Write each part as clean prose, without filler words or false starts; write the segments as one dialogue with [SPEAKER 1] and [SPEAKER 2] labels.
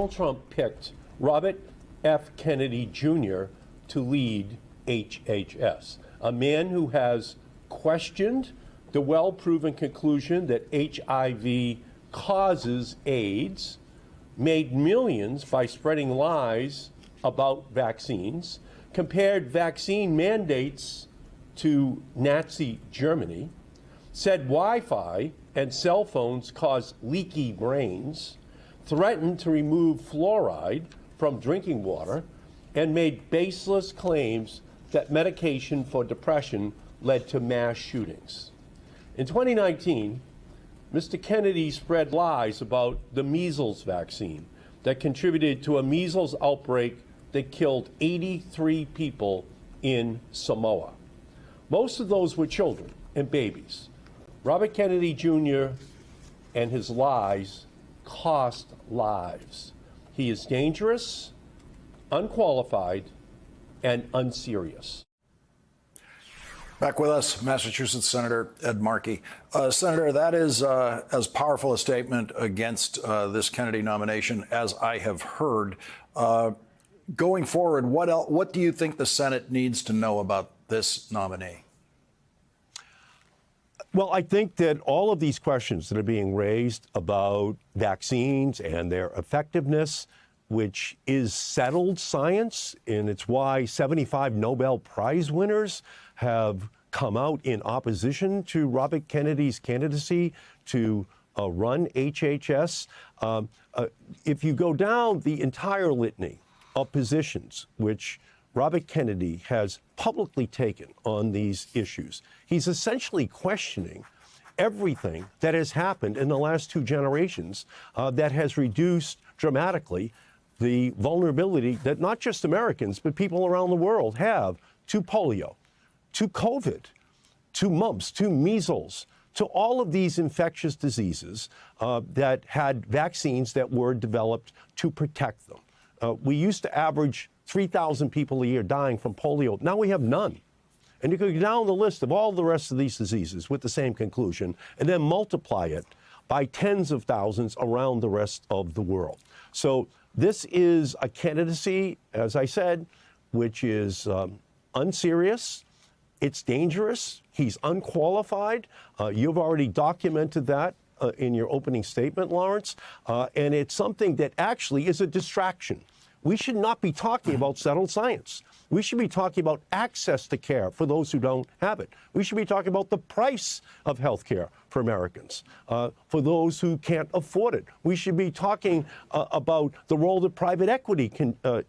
[SPEAKER 1] Donald Trump picked Robert F. Kennedy Jr. to lead HHS, a man who has questioned the well-proven conclusion that HIV causes AIDS, made millions by spreading lies about vaccines, compared vaccine mandates to Nazi Germany, said Wi-Fi and cell phones cause leaky brains, threatened to remove fluoride from drinking water, and made baseless claims that medication for depression led to mass shootings. In 2019, Mr. Kennedy spread lies about the measles vaccine that contributed to a measles outbreak that killed 83 people in Samoa. Most of those were children and babies. Robert Kennedy Jr. and his lies cost lives. He is dangerous, unqualified, and unserious.
[SPEAKER 2] Back with us, Massachusetts Senator Ed Markey. Senator, that is as powerful a statement against this Kennedy nomination as I have heard. Going forward, what do you think the Senate needs to know about this nominee?
[SPEAKER 1] Well, I think that all of these questions that are being raised about vaccines and their effectiveness, which is settled science, and it's why 75 Nobel Prize winners have come out in opposition to Robert Kennedy's candidacy to run HHS. If you go down the entire litany of positions which Robert Kennedy has publicly taken on these issues, he's essentially questioning everything that has happened in the last two generations that has reduced dramatically the vulnerability that not just Americans, but people around the world have to polio, to COVID, to mumps, to measles, to all of these infectious diseases that had vaccines that were developed to protect them. We used to average 3,000 people a year dying from polio. Now we have none. And you can go down the list of all the rest of these diseases with the same conclusion and then multiply it by tens of thousands around the rest of the world. So this is a candidacy, as I said, which is unserious. It's dangerous. He's unqualified. You've already documented that in your opening statement, Lawrence. And it's something that actually is a distraction. We should not be talking about settled science. We should be talking about access to care for those who don't have it. We should be talking about the price of health care for Americans, for those who can't afford it. We should be talking about the role that private equity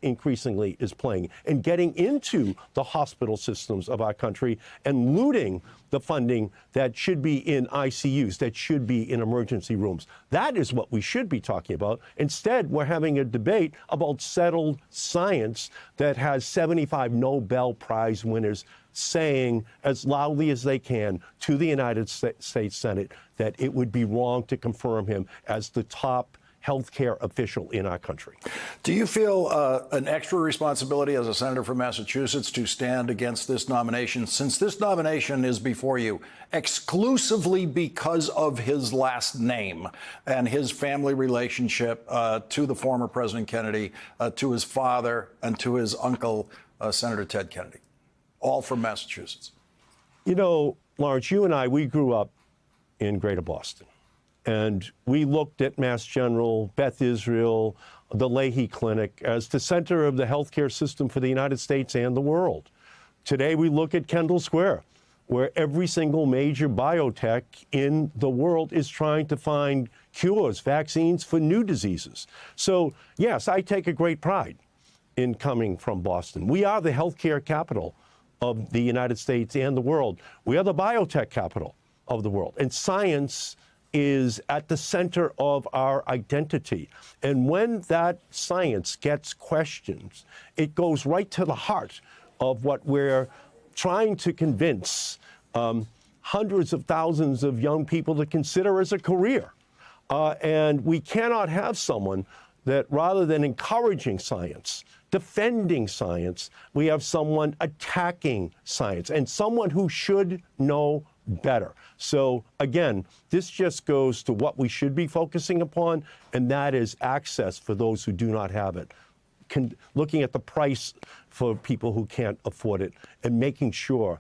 [SPEAKER 1] increasingly is playing in getting into the hospital systems of our country and looting the funding that should be in ICUs, that should be in emergency rooms. That is what we should be talking about. Instead, we're having a debate about settled science that has 75 Nobel Prize winners saying as loudly as they can to the United States Senate that it would be wrong to confirm him as the top healthcare official in our country.
[SPEAKER 2] Do you feel an extra responsibility as a senator from Massachusetts to stand against this nomination, since this nomination is before you exclusively because of his last name and his family relationship to the former President Kennedy, to his father, and to his uncle, Senator Ted Kennedy, all from Massachusetts?
[SPEAKER 1] You know, Lawrence, you and I, we grew up in Greater Boston. And we looked at Mass General, Beth Israel, the Leahy Clinic as the center of the healthcare system for the United States and the world. Today, we look at Kendall Square, where every single major biotech in the world is trying to find cures, vaccines for new diseases. So, yes, I take a great pride in coming from Boston. We are the healthcare capital of the United States and the world. We are the biotech capital of the world. And science is at the center of our identity. And when that science gets questioned, it goes right to the heart of what we're trying to convince hundreds of thousands of young people to consider as a career. And we cannot have someone that, rather than encouraging science, defending science, we have someone attacking science, and someone who should know better. So again, this just goes to what we should be focusing upon, and that is access for those who do not have it. Looking at the price for people who can't afford it, and making sure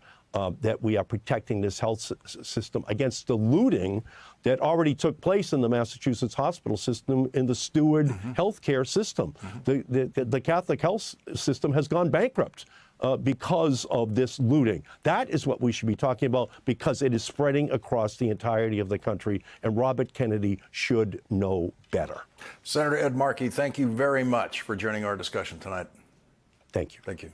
[SPEAKER 1] that we are protecting this health system against the looting that already took place in the Massachusetts hospital system in the Steward healthcare system. The Catholic health system has gone bankrupt because of this looting. That is what we should be talking about, because it is spreading across the entirety of the country, and Robert Kennedy should know better.
[SPEAKER 2] Senator Ed Markey, thank you very much for joining our discussion tonight.
[SPEAKER 1] Thank you.
[SPEAKER 2] Thank you.